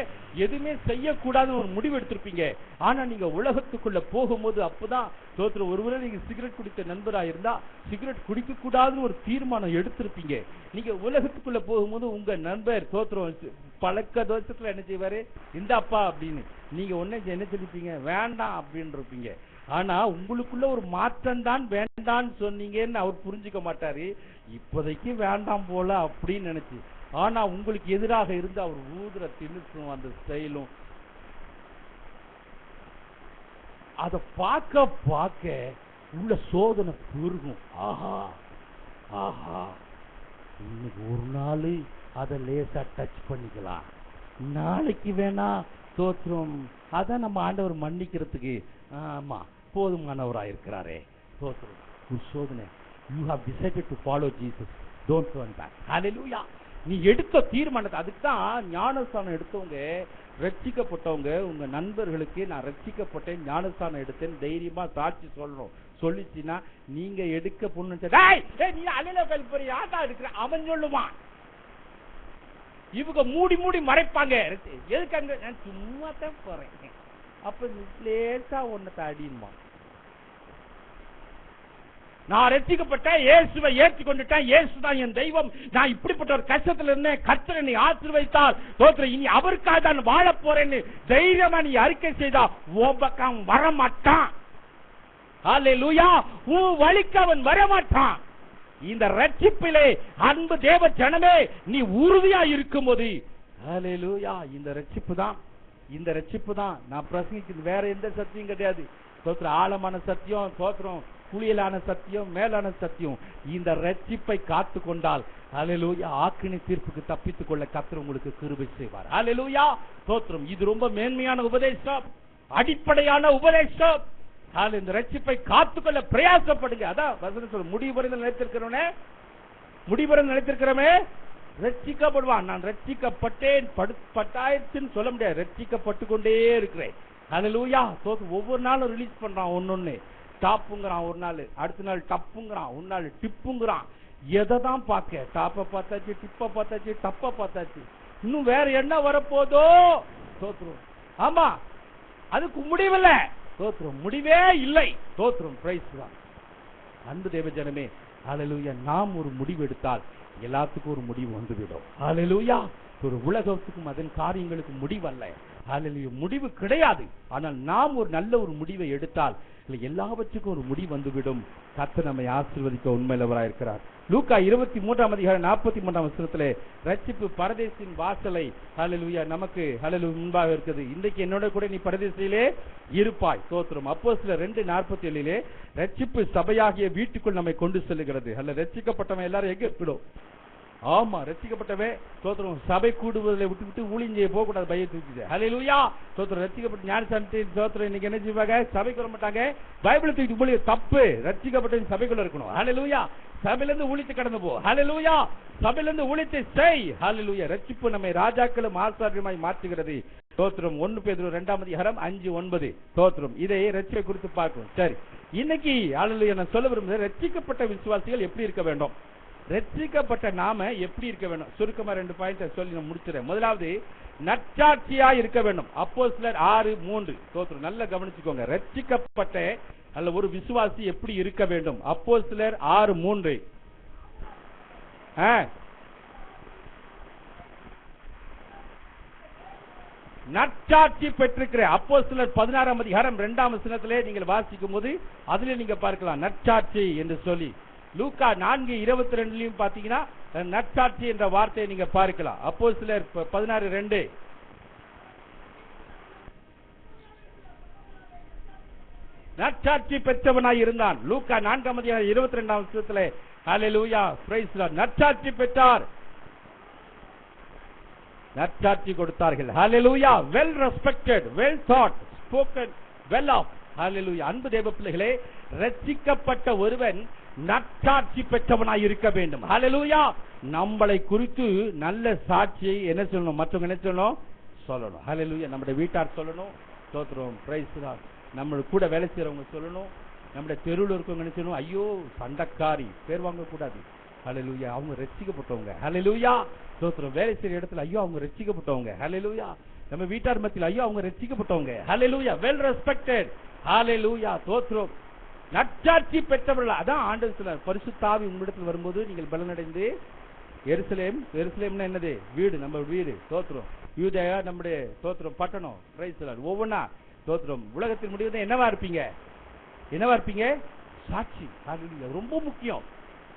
எதுவுமே செய்யக்கூடாதுன்னு ஒரு முடிவு எடுத்திருப்பீங்க. ஆனா நீங்க உலகத்துக்குள்ள போகும்போது அப்பதான் தோற்ற ஒருவேளை நீங்க சிகரெட் குடித்த நண்பரா இருந்தா சிகரெட் குடிக்க கூடாதுன்னு ஒரு தீர்மானம் எடுத்திருப்பீங்க. நீங்க உலகத்துக்குள்ள போகும்போது உங்க நண்பர் தோற்றம் பழக்க தோஷத்துல என்ன செய்வாரு, இந்த அப்பா அப்படின்னு நீங்க ஒண்ணு என்ன சொல்லிப்பீங்க, வேண்டாம் அப்படின்னு இருப்பீங்க. ஆனா உங்களுக்குள்ள ஒரு மாற்றம் தான் வேண்டான்னு சொன்னீங்கன்னு அவர் புரிஞ்சுக்க மாட்டாரு. இப்போதைக்கு வேண்டாம் போல அப்படின்னு நினைச்சு, ஆனா உங்களுக்கு எதிராக இருந்து அவர் ஊதுற திணிச்சும் அந்த ஸ்டைலும் அத பார்க்க பார்க்க உள்ள சோதனை பெருகும். ஆஹா ஆஹா, இன்னைக்கு ஒரு நாள் அதை லேசா டச் பண்ணிக்கலாம், நாளைக்கு வேணா தோற்றம். அதான் நம்ம ஆண்டவர் மன்னிக்கிறதுக்கு ஆமா போதுமானவராக இருக்கிறாரே. தோற்றம் ஒரு சோதனை. You have decided to follow Jesus. Don't turn back. Hallelujah. நீ எடுத்த தீர்மானத்தை, அதுக்கு தான் ஞானஸ்தானம் எடுத்தவங்க, ரட்சிக்கப்பட்டவங்க உங்க நண்பர்களுக்கு நான் ரட்சிக்கப்பட்டேன், ஞானஸ்தானம் எடுத்தேன் தைரியமா சாட்சி சொல்லணும். சொல்லிச்சுன்னா நீங்க எடுக்க பொண்ணு நீ அலையில கல்பறி யாட்டா எடுக்கிற அவன் சொல்லுவான். இவங்க மூடி மூடி மறைப்பாங்க. எதுக்கு அங்க நான் சும்மா தான் போறேன், அப்ப லேசா ஒன்னத்தை அடியுமா. நான் ரட்சிக்கப்பட்டேன், இயேசுவை ஏற்றுக்கொண்டுட்டேன், இயேசுதான் என் தெய்வம், நான் இப்படிப்பட்ட ஒரு கஷ்டத்துல இருந்தேன், கர்த்தர் என்னை ஆசீர்வதித்தார், தோற்ற இனி அவருக்காக தான் வாழ போறேன்னு தைரியமா நீ அறிக்கை செய்தா உன் பக்கம் வரமாட்டான். ஹல்லேலூயா. உன் வழிக்கு அவன் வரமாட்டான். இந்த ரட்சிப்பிலே அன்பு தேவ ஜனமே நீ உறுதியா இருக்கும் போது, ஹல்லேலூயா, இந்த ரட்சிப்பு தான், இந்த ரட்சிப்பு தான் நான் பிரசங்கிக்கிறது. வேற எந்த சத்தியம் கிடையாது. தோற்ற ஆழமான சத்தியம், தோற்றம் குளியலான சத்தியம், மேலான சத்தியம். இந்த ரட்சிப்பை காத்து கொண்டால் ஹல்லேலூயா ஆக்கினை தீர்ப்புக்கு தப்பித்துக் கொள்ள கர்த்தர் உங்களுக்கு கிருபை செய்வார். ஹல்லேலூயா. தோற்றம். இது ரொம்ப மேன்மையான உபதேசம், அடிப்படையான உபதேசம். இந்த ரட்சிப்பை காத்துக்கொள்ள பிரயாசப்படுங்க. அதான் வசனம் சொல்ல, முடிவரை நினைத்திருக்கிறவனே, முடிவரை நினைத்திருக்கிறவனே ரட்சிக்கப்படுவான். நான் ரட்சிக்கப்பட்டேன் பட்டாயிரத்துன்னு சொல்ல முடியாது, ரட்சிக்கப்பட்டு கொண்டே இருக்கிறேன். ஹல்லேலூயா. ஒவ்வொரு நாளும் ரிலீஸ் பண்றான் ஒன்னொன்னு. டாப்புங்கிறான் ஒரு நாள், அடுத்த நாள் டப்புங்கிறான், ஒரு நாள் டிப்புங்கிறான். எதை தான் பார்க்க, டாப்பை பார்த்தாச்சு, டிப்பை பார்த்தாச்சு, டப்பை பார்த்தாச்சு, இன்னும் வேற என்ன வரப்போதோ. தோத்துரும். ஆமா, அதுக்கு முடிவில்ல. தோத்துரும், முடிவே இல்லை. தோத்துரும். பிரைஸ் தான். அன்பு தேவ ஜனமே, ஹல்லேலூயா. நாம் ஒரு முடிவு எடுத்தால் எல்லாத்துக்கும் ஒரு முடிவு வந்துவிடும். ஹல்லேலூயா. ஒரு உலகத்துக்கும் அதன் காரியங்களுக்கு முடிவல்ல. ஹல்லேலூயா. முடிவு கிடையாது. ஆனால் நாம் ஒரு நல்ல ஒரு முடிவை எடுத்தால் எல்லாவற்றுக்கும் ஒரு முடிவு வந்துவிடும். கர்த்தர் நம்மை ஆசீர்வதிக்க உண்மையிலவராக இருக்கிறார். லூக்கா 23:43 ரட்சிப்பு பரதேசின் வாசலை ஹல்லேலூயா நமக்கு ஹல்லேலூயா முன்பாக இருக்குது. இன்றைக்கு என்னோட கூட நீ பரதேசிலே இருப்பாய். ஸ்தோத்திரம். அப்போஸ்தலர் 2:47 ரட்சிப்பு சபையாகிய வீட்டுக்குள் நம்மை கொண்டு செல்லுகிறது. அல்ல ரட்சிக்கப்பட்டவன் எல்லாரும் எங்க இருக்கணும்? ஆமா, ரட்சிக்கப்பட்டவே ஸ்தோத்திரம். சபை கூடுவதில் விட்டு ஊழியம் செய்ய போக கூடாது, பையை தூக்கிது. ஹல்லேலூயா. ஸ்தோத்திரம். ரட்சிக்கப்பட்ட ஞானசாந்தி ஸ்தோத்திரம் இன்னைக்கு என்ன செய்வாங்க? சபைக்கு வர மாட்டாங்க, பைபிளை தூக்கி போய் தப்பு. ரட்சிக்கப்பட்ட சபைக்குள்ள இருக்கணும். ஹல்லேலூயா. சபையில இருந்து ஊழித்து கடந்து போ. ஹல்லேலூயா. சபையில இருந்து ஊழித்தை செய். ஹல்லேலூயா. ரட்சிப்பு நம்மை ராஜாக்களும் ஆசாரியமாய் மாற்றுகிறது. தோத்திரம் 1 பேதுரு 2ஆம் அதிகாரம் 5:9 தோத்திரம். இதை ரட்சிப்பை குறித்து பார்க்கணும். சரி, இன்னைக்கு ஹல்லேலூயா நான் சொல்ல விரும்புகிறேன், ரட்சிக்கப்பட்ட விசுவாசிகள் எப்படி இருக்க வேண்டும், ரட்சிக்கப்பட்ட நாம எப்படி இருக்க வேண்டும். சுருக்கமா 2 பாயிண்ட் சொல்லி நான் முடிச்சிடறேன். முதலாவது, நற்சாட்சியா இருக்க வேண்டும். அப்போஸ்தலர் 6:3 தோத்திரம். நல்லா கவனிச்சுக்கோங்க, ரட்சிக்கப்பட்ட அல்ல ஒரு விசுவாசி எப்படி இருக்க வேண்டும். அப்போஸ்தலர் 6:3 நற்சாட்சி பெற்றிருக்கிற. அப்போஸ்தலர் 16ஆம் அதிகாரம் 2ஆம் வசனத்திலே நீங்கள் வாசிக்கும் போது அதிலே நீங்க பார்க்கலாம் நற்சாட்சி என்று சொல்லி. லூக்கா 4:22 பாத்தீங்கன்னா நற்சாட்சி என்ற வார்த்தையை நீங்க பார்க்கலாம். அப்போஸ்தலர் 16:2 நற்சாட்சி பெற்றவனாய் இருந்தான். லூக்கா 4ஆம் அதிகாரம் 22ஆம் வசனத்திலே ஹல்லேலூயா பிரைஸ் தி லார்ட் நற்சாட்சி பெற்றார், நற்சாட்சி கொடுத்தார்கள். ஹல்லேலூயா well respected, well thought, spoken well of. ஹல்லேலூயா அன்பு தேவ பிள்ளைகளே, ரட்சிக்கப்பட்ட ஒருவன் நற்சாட்சி பெற்றவனாய் இருக்க வேண்டும். ஹல்லேலூயா நம்மளை குறித்து நல்ல சாட்சியை என்ன சொல்லணும், மற்றவங்க என்ன சொல்லணும், சொல்லணும். ஹல்லேலூயா நம்முடைய வீட்டார் சொல்லணும். ஸ்தோத்திரம் பிரைஸ் தி லார்ட். நம்ம கூட வேலை செய்யறவங்க சொல்லணும். நம்முடைய தெருவில் இருக்கவங்க என்ன சொல்லணும், ஐயோ சண்டக்காரி பேர் வாங்க கூடாது. ஹல்லேலூயா அவங்க ரட்சிக்கப்பட்டவங்க. ஹல்லேலூயா ஸ்தோத்திரம். வேலை செய்யற இடத்துல ஐயோ அவங்க ரட்சிக்கப்பட்டவங்க. ஹல்லேலூயா நம்ம வீட்டார் மத்தியில் ஐயோ அவங்க ரட்சிக்கப்பட்டவங்க. ஹல்லேலூயா வெல் ரெஸ்பெக்டட். ஹல்லேலூயா ஸ்தோத்திரம். நற்சாட்சி பெற்றவர்கள். அதான் ஆண்டவர் சொல்றார், பரிசுத்த ஆவி உங்களிடத்தில் வரும்போது நீங்கள் பலனடைந்து எருசலேம். எருசலேம்னா என்னது, வீடு, நம்ம வீடு. ஸ்தோத்திரம். யூதேயா நம்முடைய ஸ்தோத்திரம் பட்டணம். Price the Lord. ஒவ்வொன்னா ஸ்தோத்திரம். உலகத்தின் முடிவு என்னவா இருப்பீங்க, என்னவா இருப்பீங்க, சாட்சி. ஹல்லேலூயா ரொம்ப முக்கியம்.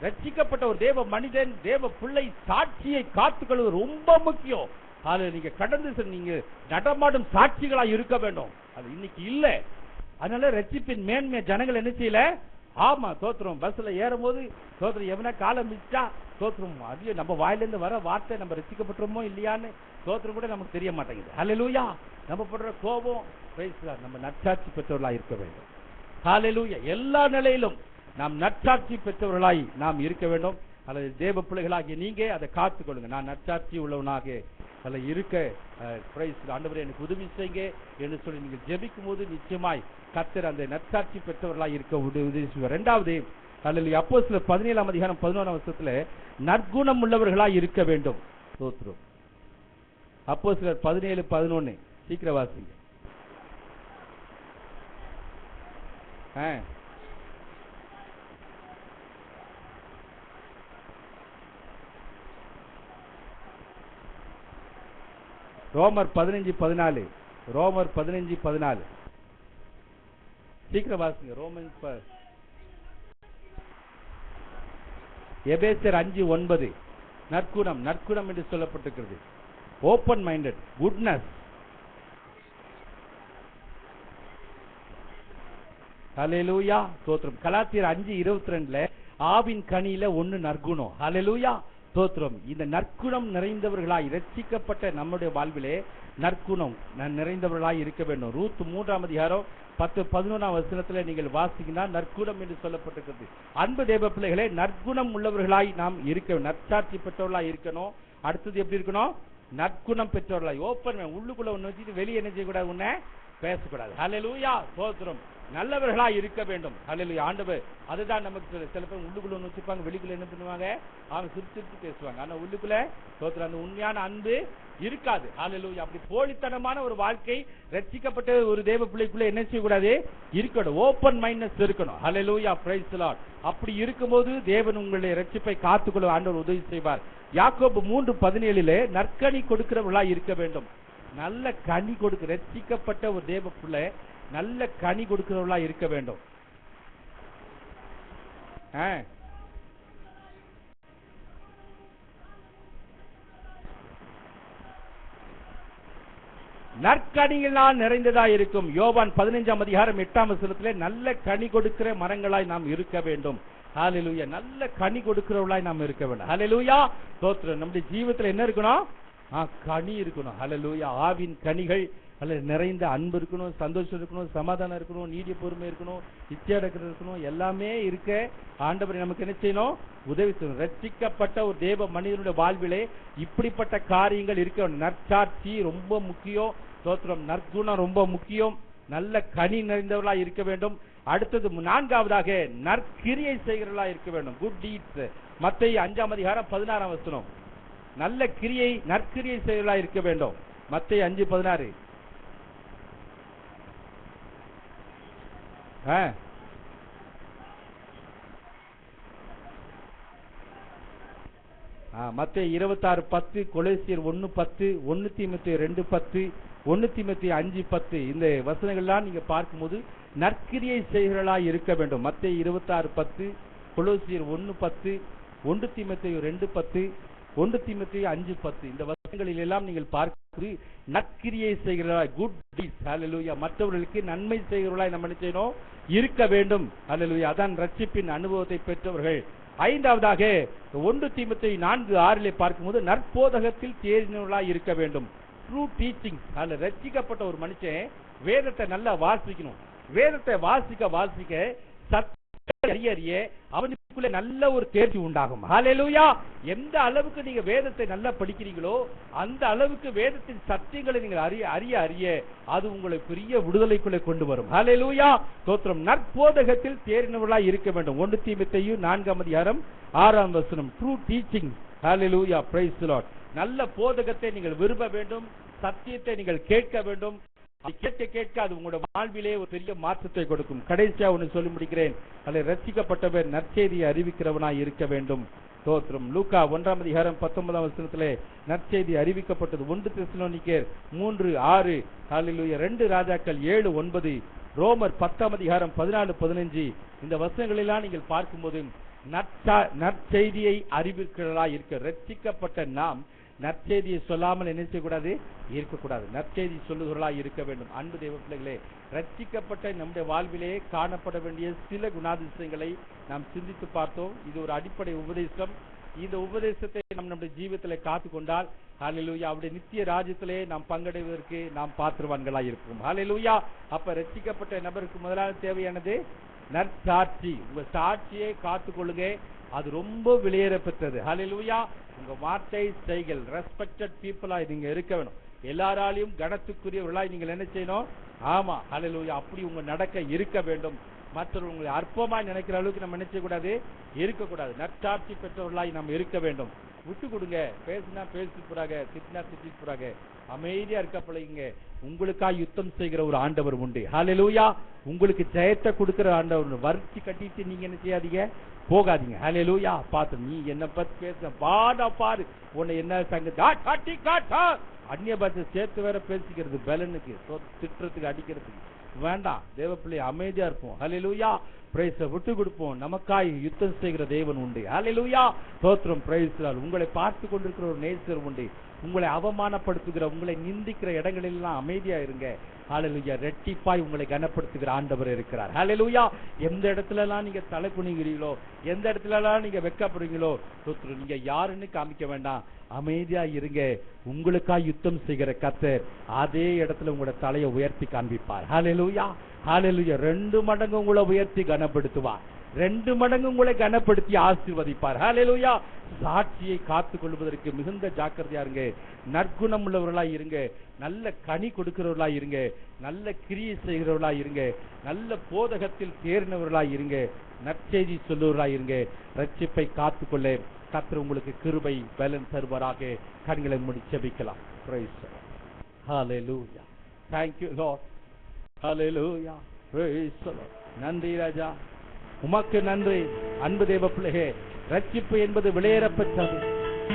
ரட்சிக்கப்பட்ட ஒரு தேவ மனிதன், தேவ பிள்ளை சாட்சியை காத்துக்கொள்வது ரொம்ப முக்கியம். அதுல நீங்க கடந்து நீங்க நடமாடும் சாட்சிகளா இருக்க வேண்டும். அது இன்னைக்கு இல்ல. அதனால ரட்சிப்பின் மேன்மை ஜனங்கள் என்ன செய்யல. ஆமா தோத்திரம். பஸ்ல ஏறும் போது தோத்திரம் எவனா காலம் மிச்சா தோத்திரம். அது நம்ம வாயிலிருந்து வர வார்த்தை நம்ம ரட்சிக்கப்பட்டோமோ இல்லையான்னு தோத்திரம் கூட நமக்கு தெரிய மாட்டேங்குது. ஹல்லேலூயா நம்ம படுற கோபம் நம்ம நற்சாட்சி பெற்றவர்களாய் இருக்க வேண்டும். ஹல்லேலூயா எல்லா நிலையிலும் நாம் நற்சாட்சி பெற்றவர்களாய் நாம் இருக்க வேண்டும். அல்லது தேவ பிள்ளைகளாகிய நீங்க அதை காத்துக்கொள்ளுங்க. நான் நற்சாட்சி உள்ளவனாக அதில் இருக்க பிரைஸ் ஆண்டவரே எனக்கு உதவி செய்யுங்க என்று சொல்லி நீங்கள் ஜெபிக்கும் போது நிச்சயமாய் கர்த்தர் அந்த நற்சாட்சி பெற்றவர்களாய் இருக்க உதவி செய்வார். இரண்டாவது அல்லது அப்போஸ்தலர் 17ஆம் அதிகாரம் 11ஆம் வசனத்துல நற்குணம் உள்ளவர்களாய் இருக்க வேண்டும். ஸ்தோத்திரம். அப்போஸ்தலர் 17:11 சீக்கிரம் வாசிங்க. ரோமர் 15:14 ரோமர் 15:14 சீக்கிரம் வாசிங்க. ரோமன் எபேசியர் 5:9 நற்குணம். நற்குணம் என்று சொல்லப்பட்டிருக்கிறது. Open minded, goodness. ஹல்லேலூயா ஸ்தோத்திரம். கலாத்தியர் 5:22 ஆவின் கனியில ஒன்னு நற்குணம். ஹல்லேலூயா ஸ்தோத்திரம். இந்த நற்குணம் நிறைந்தவர்களாய் ரட்சிக்கப்பட்ட நம்முடைய வாழ்விலே நற்குணம் நிறைந்தவர்களாய் இருக்க வேண்டும். ரூத் 3ஆம் அதிகாரம் 10-11ஆம் வசனத்துல நீங்கள் வாசிங்கன்னா நற்குணம் என்று சொல்லப்பட்டிருக்கிறது. அன்பு தேவ பிள்ளைகளே, நற்குணம் உள்ளவர்களாய் நாம் இருக்க, நற்சாட்சி பெற்றவர்களாய் இருக்கணும். அடுத்தது எப்படி இருக்கணும், நற்குணம் பெற்றவர்களாய். ஓப்பன் உள்ளுக்குள்ள ஒண்ணு வச்சுட்டு வெளியே என்ன செய்யக்கூடாது, உன்னை பேசக்கூடாது. ஹல்லேலூயா ஸ்தோத்திரம். நல்லவர்களாய் இருக்க வேண்டும். ஹல்லேலூயா ஆண்டவர் அதுதான் நமக்கு. சில பேர் உள்ளுக்குள்ள ஒன்று வச்சிருப்பாங்க, வெளிக்குள்ள என்ன பண்ணுவாங்க, அவங்க சிரிச்சு பேசுவாங்க. ஆனா உள்ளுக்குள்ள ஸ்தோத்திரம் அந்த உண்மையான அன்பு இருக்காது. ஹல்லேலூயா அப்படி போலித்தனமான ஒரு வாழ்க்கை ரட்சிக்கப்பட்ட ஒரு தேவ பிள்ளைக்குள்ள என்ன செய்யக்கூடாது, இருக்கணும். ஓப்பன் மைண்ட்னஸ் இருக்கணும். ஹல்லேலூயா பிரைஸ் தி லார்ட். அப்படி இருக்கும்போது தேவன் உங்களுடைய ரட்சிப்பை காத்துக்கொள்ள ஆண்டவர் உதவி செய்வார். யாக்கோபு 3:17 நற்கனி கொடுக்கிறவர்களாய் இருக்க வேண்டும். நல்ல கனி கொடுக்க ரட்சிக்கப்பட்ட ஒரு தேவ பிள்ளை நல்ல கனி கொடுக்கிறவர்களா இருக்க வேண்டும். நற்கனிகளால் நிறைந்ததா இருக்கும். யோவான் 15ஆம் அதிகாரம் 8ஆம் வசனத்திலே நல்ல கனி கொடுக்கிற மரங்களாய் நாம் இருக்க வேண்டும். ஹல்லேலூயா நல்ல கனி கொடுக்கிறவர்களாய் நாம் இருக்க வேண்டும். ஹல்லேலூயா ஸ்தோத்திரம். நம்முடைய ஜீவிதத்தில் என்ன இருக்கணும், கனி இருக்கணும். ஹல்லேலூயா. ஆவின் கனிகள் அல்ல நிறைந்த அன்பு இருக்கணும், சந்தோஷம் இருக்கணும், சமாதானம் இருக்கணும், நீடிய பொறுமை இருக்கணும், இச்சையடக்கம் இருக்கணும். எல்லாமே இருக்க ஆண்டவர் நமக்கு என்ன செய்யணும்? உதவி செய்யணும். ரட்சிக்கப்பட்ட ஒரு தேவ மனிதனுடைய வாழ்விலே இப்படிப்பட்ட காரியங்கள் இருக்க வேண்டும். நற்சாட்சி ரொம்ப முக்கியம். ஸ்தோத்திரம். நற்குணம் ரொம்ப முக்கியம். நல்ல கனி நிறைந்தவர்களா இருக்க வேண்டும். அடுத்தது 4வதாக நற்கிரியை செய்கிறவர்களா இருக்க வேண்டும். Good deeds. மத்தேயு 5:16 நல்ல கிரியை நற்கிரியை செய்கிறவர்களா இருக்க வேண்டும். மத்தேயு 5:16. மத்தேயு 26:10, கொலோசியர் 1:10, 1 தீமோத்தேயு 2:10, 1 தீமோத்தேயு 5:10 இந்த வசனங்கள்லாம் நீங்க பார்க்கும்போது நற்கிரியை செய்கிறவர்களா இருக்க வேண்டும். மத்தேயு 26:10, கொலோசியர் 1:10, 1 தீமோத்தேயு 2:10, 1 தீமோத்தேயு 5:10 இந்த வசனங்களில் எல்லாம் நீங்கள் பார்க்கும்போது நற்கிரியை செய்கிறவர்களா, குட் டீட்ஸ், ஹல்லேலூயா, மற்றவர்களுக்கு நன்மை செய்கிறவர்களாய் நம்ம என்ன செய்யணும்? இருக்க வேண்டும். ஹல்லேலூயா. அதான் ரட்சிப்பின் அனுபவத்தை பெற்றவர்கள். 5வதாக 1 தீமோத்தேயு 4:6 பார்க்கும்போது நற்போதகத்தில் தேறினவர்களாய் இருக்க வேண்டும். True teaching. அதுல ரட்சிக்கப்பட்ட ஒரு மனுஷன் வேதத்தை நல்லா வாசிக்கணும். வேதத்தை வாசிக்க அறிய அவனுக்குள்ள நல்ல ஒரு தேர்ச்சி உண்டாகும். ஹல்லேலூயா. எந்த அளவுக்கு நீங்க வேதத்தை நல்லா படிக்கிறீங்களோ அந்த அளவுக்கு வேதத்தின் சத்தியங்களை நீங்கள் அறிய அது உங்களை பெரிய விடுதலைக்குள்ளே கொண்டு வரும். ஹல்லேலூயா. ஸ்தோத்திரம். நற்போதகத்தில் தேறினவர்களாய் இருக்க வேண்டும். 1 தீமோத்தேயு 4:6 true teaching. Hallelujah. Praise the Lord. நல்ல போதகத்தை நீங்கள் விரும்ப வேண்டும். சத்தியத்தை நீங்கள் கேட்க வேண்டும். கேட்க அது உங்களோட வாழ்விலே ஒரு பெரிய மாற்றத்தை கொடுக்கும். கடைசியா ஒன்று சொல்லி முடிக்கிறேன். அதில் ரட்சிக்கப்பட்டவர் நற்செய்தியை அறிவிக்கிறவனாய் இருக்க வேண்டும். ஸ்தோத்திரம். லூக்கா 1:19 நற்செய்தி அறிவிக்கப்பட்டது. 1 தெசலோனிக்கேயர் 3:6, ஹல்லேலூயா. 2 ராஜாக்கள் 7:9, ரோமர் 10:14-15 இந்த வசனங்களெல்லாம் நீங்கள் பார்க்கும்போது நற்செய்தியை அறிவிக்கிறவர்களாய் இருக்க. ரட்சிக்கப்பட்ட நாம் நற்செய்தியை சொல்லாமல் என்ன செய்யக்கூடாது? இருக்கக்கூடாது. நற்செய்தி சொல்லுகிறவர்களாய் இருக்க வேண்டும். அன்பு தேவ பிள்ளைகளே, ரட்சிக்கப்பட்ட நம்முடைய வாழ்விலே காணப்பட வேண்டிய சில குணாதிசயங்களை நாம் சிந்தித்து பார்த்தோம். இது ஒரு அடிப்படை உபதேசம். இந்த உபதேசத்தை நம்முடைய ஜீவிதத்தில் காத்து கொண்டால் ஹல்லேலூயா அவருடைய நித்திய ராஜ்யத்திலே நாம் பங்கடைவதற்கு நாம் பாத்திரவான்களாய் இருப்போம். ஹல்லேலூயா. அப்ப ரட்சிக்கப்பட்ட நபருக்கு முதலாவது தேவையானது நற்சாட்சி. உங்க சாட்சியை காத்து கொள்ளுங்க. அது ரொம்ப விலையேற பெற்றது. ஹல்லேலூயா. உங்க வார்த்தை செய்கள் ரெஸ்பெக்டட் பீப்புளாய் நீங்க இருக்க வேணும். எல்லாராலையும் கனத்துக்குரியவர்களாய் நீங்கள் என்ன செய்யணும்? ஆமா. ஹல்லேலூயா. அப்படி உங்க நடக்க இருக்க வேண்டும். மற்றவர்கள் உங்களை அற்பமாய் நினைக்கிற அளவுக்கு நம்ம நினைச்ச கூடாது, இருக்கக்கூடாது. நற்சாட்சி பெற்றவர்களாய் நாம் இருக்க வேண்டும். விட்டு கொடுங்க. பேசினா பேசி போறாங்க, திட்டினா திட்டி போறாங்க. அமைதியா இருக்க பழகுங்க. உங்களுக்காக யுத்தம் செய்கிற ஒரு ஆண்டவர் உண்டு. ஹல்லேலூயா. உங்களுக்கு ஜெயத்தை கொடுக்கிற ஆண்டவர். வரிச்சு கட்டிட்டு நீங்க என்ன செய்யாதீங்க, போகாதீங்க. ஹல்லேலூயா. பார்த்து நீ என்ன பத்தி பேச பாரு உன்னை என்ன சங்கதி காட்டா அந்நிய பாஷை சேர்த்து வேற பேசிக்கிறது பலனுக்கு, திட்டுறதுக்கு, அடிக்கிறதுக்கு வேண்டாம். தேவ பிள்ளை அமைதியா இருப்போம். ஹல்லேலூயா. பிரைஸை விட்டு கொடுப்போம். நமக்காய் யுத்தம் செய்கிற தேவன் உண்டு. ஹல்லேலூயா. ஸ்தோத்திரம். பிரைஸ். உங்களை பார்த்து கொண்டிருக்கிற ஒரு நேசர் உண்டு. உங்களை அவமானப்படுத்துகிற, உங்களை நிந்திக்கிற இடங்களெல்லாம் அமைதியா இருங்க. ஹல்லேலூயா. ரெட்டிப்பாய் உங்களை கனப்படுத்துகிற ஆண்டவர் இருக்கிறார். ஹல்லேலூயா. எந்த இடத்துல எல்லாம் நீங்க தலை குனிகிறீங்களோ, எந்த இடத்துல எல்லாம் நீங்க வெக்கப்படுறீங்களோ, நீங்க யாருன்னு காமிக்க வேண்டாம். அமைதியா இருங்க. உங்களுக்காக யுத்தம் செய்கிற கர்த்தர் அதே இடத்துல உங்களோட தலையை உயர்த்தி காண்பிப்பார். ஹல்லேலூயா. ஹல்லேலூயா. 2 மடங்கு உங்களை உயர்த்தி கனப்படுத்துவார். 2 மடங்கு உங்களை கனப்படுத்தி ஆசீர்வதிப்பார். ஹல்லேலூயா. சாட்சியை காத்துக் கொள்வதற்கு மிகுந்த ஜாக்கிரதையா இருங்க. நற்குணம் உள்ளவர்களாய் இருங்க. நல்ல கனி கொடுக்கிறவர்களாய் இருங்க. நல்ல கிரியை செய்கிறவர்களாய் இருங்க. நல்ல போதகத்தில் தேர்ந்தவர்களாய் இருங்க. நற்செய்தி சொல்லுவர்களாய் இருங்க. ரட்சிப்பை காத்துக்கொள்ள கர்த்தர் உங்களுக்கு கிருபை பலன் தருவாராக. கண்களை மூடி ஜெபிக்கலாம். Price the Lord. Hallelujah. Thank you Lord. Hallelujah. Praise the Lord. நன்றி ராஜா, உமக்கு நன்றி. அன்பு தேவ பிள்ளையே, ரட்சிப்பு என்பது விலையேறப்பட்டது.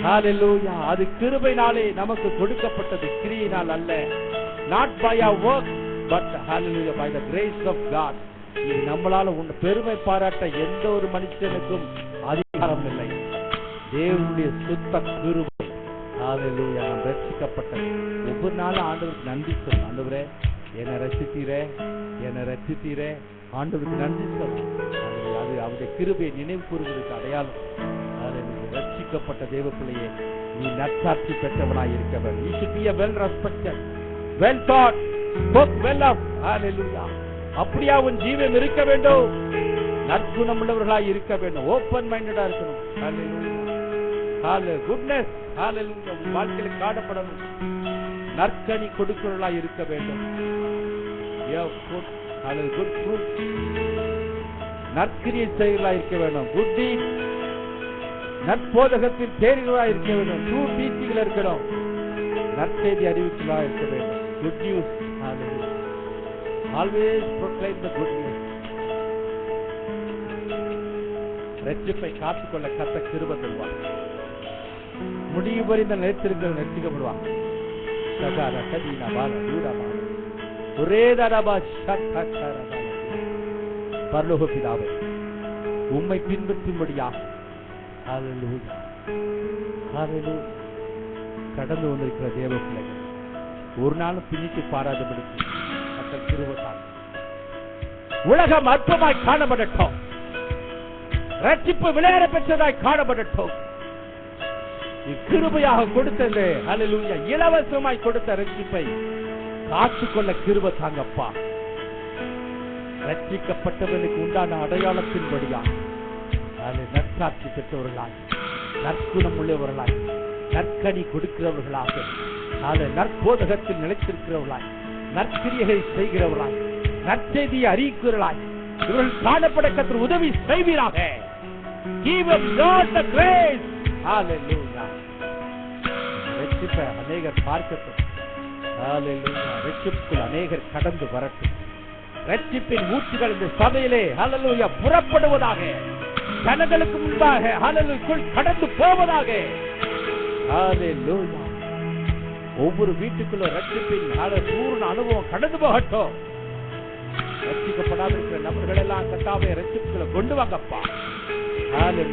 ஹல்லேலூயா. அது கிருபையினாலே நமக்கு கொடுக்கப்பட்டது, கிரியினால் அல்ல. Not by our work but hallelujah by the grace of God. இது நம்மளால பெருமை பாராட்ட எந்த ஒரு மனுஷனுக்கும் அதிகாரம் இல்லை. தேவனுடைய சுத்த கிருபை. ஹல்லேலூயா. நாம் ரட்சிக்கப்பட்டது. ஒவ்வொரு நாளும் ஆண்டவருக்கு நன்றி சொல்லணும். ஆண்டவரே என்னை ரட்சித்தீரே. ஆண்டவருக்கு நன்றி சொல்லணும். அது அவருடைய கிருபையை நினைவு கூறுவதற்கு அடையாளம். ரட்சிக்கப்பட்ட தேவ பிள்ளையே, நீ நற்சாட்சி பெற்றவனாய் இருக்க வேண்டும். You should be a well respected, well taught, spoke well of. Hallelujah. அப்படியா உன் ஜீவன் இருக்க வேண்டும். நற்குணம் உள்ளவர்களாய் இருக்க வேண்டும். ஓபன் மைண்டடா இருக்கணும். Hallelujah. Hallelujah. Goodness. Hallelujah. உன் வாழ்க்கையில் காணப்படணும். நற்கனி கொடுக்கிறவர்களாய் இருக்க வேண்டும். Good fruit. நற்கிரியை செய்கிறவர்களாய் இருக்க வேண்டும். Good deeds. நற்போதகத்தில் தேர்கிறவர்களாய் இருக்க வேண்டும். ட்ரூ டீச்சிங்ல இருக்கணும். நற்செய்தி அறிவிக்கிறவர்களாய் இருக்க வேண்டும். Good news. Hallelujah. Always proclaim the good news. ரட்சிப்பை காத்துக்கொள்ள கர்த்தர் கிருபை தருவார். முடிவு வரைந்த நிலைத்திருக்கிற ரட்சிக்கப்படுவார். சகார கதீனா பால தூரமா ஒரே தரபா சத்தரபா. பரலோக பிதாவே, உம்மை பின்பற்றும்படியாக ஹல்லேலூயா ஹல்லேலூயா கடந்து வந்திருக்கிற தேவ பிள்ளைகள் ஒரு நாளும் பின்னிட்டு பாராதபடிக்கு கர்த்தர் கிருபை தாரும். உலகம் அற்பமாய் காணப்படட்டும். ரட்சிப்பு விளையாட பெற்றதாய் காணப்படட்டும். கிருபையாக கொடுத்தது ஹல்லேலூயா இலவசமாய் கொடுத்த ரட்சிப்பை காத்துக்கொள்ள கிருபை தாங்கப்பா. ரட்சிக்கப்பட்டவனுக்கு உண்டான அடையாளத்தின்படியா நற்சாட்சி பெற்றவர்களாய், நற்குணம் உள்ளவர்களாய், நற்கனி கொடுக்கிறவர்களாக, நற்போதகத்தில் நிலைத்திருக்கிறவர்களாய், நற்கிரியைகளை செய்கிறவர்களாய், நற்செய்தியை அறிவிக்கிறவர்களாய் இவர்கள் காணப்பட கர்த்தர் உதவி செய்வீராக. Give them God the grace. Hallelujah. ரட்சிப்பை அநேகர் பார்க்கட்டும். Hallelujah. ரட்சிப்புக்குள் அநேகர் கடந்து வரட்டும். ரட்சிப்பின் ஊற்றுகள் இந்த சபையிலே ஹல்லேலூயா புறப்படுவதாக. ஜனங்களுக்கு முன்பாக ஹல்லேலூயா கடந்து போவதாக. ஹல்லேலூயா. ஒவ்வொரு வீட்டுக்குள்ள ரட்சிப்பின் பூர்ண அனுபவம் கடந்து போகட்டும். ரட்சிக்கப்படாத இருக்கிற நபர்கள் எல்லாம் கர்த்தாவே ரட்சிப்புக்குள்ள கொண்டு வாங்கப்பா.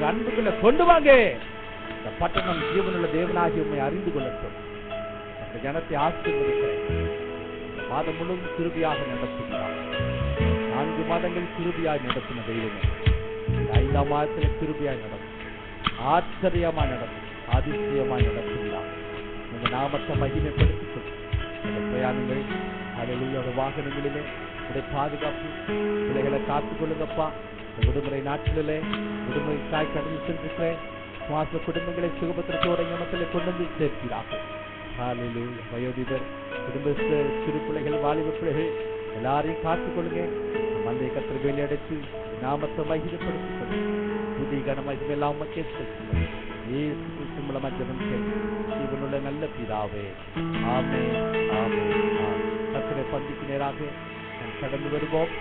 அன்புக்குள்ள கொண்டு வாங்க. இந்த பட்டணம் ஜீவனுள்ள தேவனாகி உண்மை அறிந்து கொள்ளட்டும். அந்த ஜனத்தை ஆசீர்வதிக்கிறேன். மாதம் முழுவதும் கிருபையாக நடத்துகிறார். 4 மாதங்கள் கிருபையாய் நடத்தின தெய்வமே 5ஆம் மாதத்தில் கிருபையாய் நடத்தும். ஆச்சரியமா நடத்தும். அதிசயமாய் நடத்துகிறார். உங்க நாமத்தை மகிமைப்படுத்திக் பிரயாணங்கள் ஹல்லேலூயா வாகனங்களிலே உடைய பாதுகாப்பு பிள்ளைகளை காத்துக் கொள்ளுங்கப்பா. விடுமுறை நாட்களிலே விடுமுறை தாய் கடந்து சென்றிருக்கிறேன். சுவாச குடும்பங்களை சுகபத்திரத்தோட ஞானத்திலே கொண்டு வந்து சேர்க்கிறார்கள். ஹல்லேலூயா. வயோதிபர் குடும்ப சிறு பிள்ளைகள் வாலிப பிள்ளைகள் எல்லாரையும் காத்துக் கொள்ளுங்க. மந்தை கர்த்தர் வேலையடைத்து நாமத்தை மகிமைப்படுத்திக் கொள்ளுங்க. புதிய கனமகிமை எல்லாம் உமக்கே செலுத்துங்கள். இயேசு கிறிஸ்து மூலமா ஜெபம் கேட்கிறேன் ஜீவனுள்ள நல்ல பிதாவே. ஆமென் ஆமென் ஆமென். கர்த்தரை பந்திக்கு நேராக கடந்து வருவோம்.